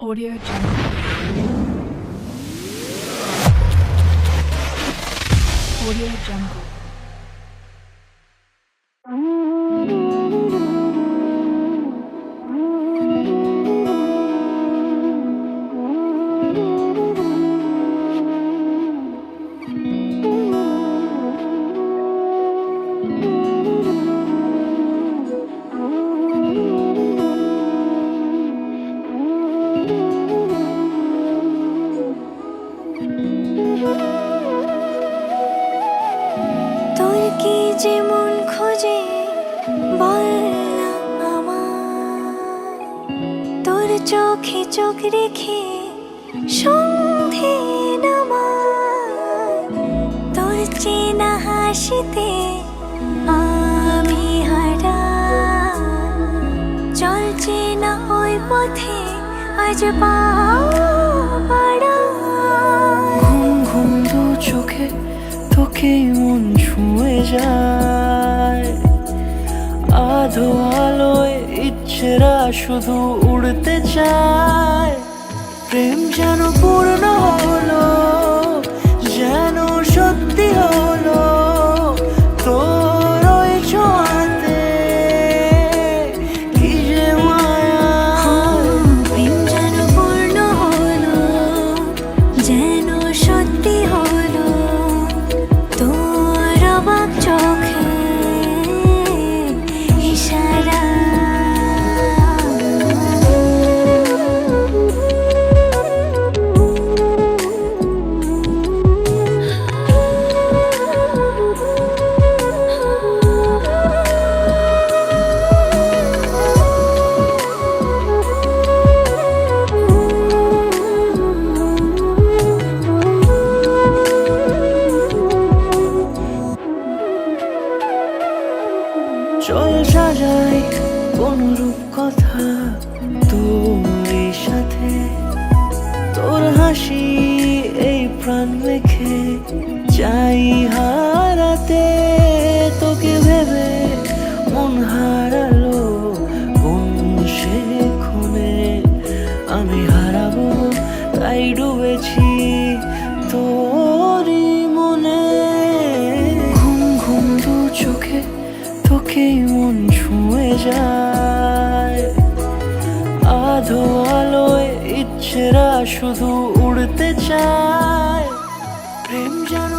Audio Jungle. Audio Jungle. তোর কি যেমন খোঁজে বল না আমায়, তোর চোখে চোখ রেখে সন্ধে নামায়, তোর চেনা হাসিতে আমি হারাই, চল চেনা ওই পথে আজ পা বাড়াই। ঘুম ঘুম দু চোখে তোকেই মন ছুঁয়ে যায়, আধো আলোয় ইচ্ছেরা শুধু উড়তে চায়। প্রেম যেন পূর্ণ হলো, যেন সত্যি হলো, তোর ওই ছোঁয়াতে কি যে মায়া। প্রেম যেন পূর্ণ হলো, যেন সত্যি হলো, তোর অবাক চোখে ইশারা। চল সাজাই কোন রূপকথা তোর সাথে, তোর হাসি এই প্রাণ মেখে চাই হারাতে। তোকে ভেবে মন হারালো কোন সে ক্ষণে, আমি হারাবো তাই ডুবেছি তোরই মনে। ঘুম ঘুম দু চোখে তোকেই মন ছুঁয়ে যায়, আধো আলোয় ইচ্ছেরা শুধু উড়তে চায়। প্রেম যেন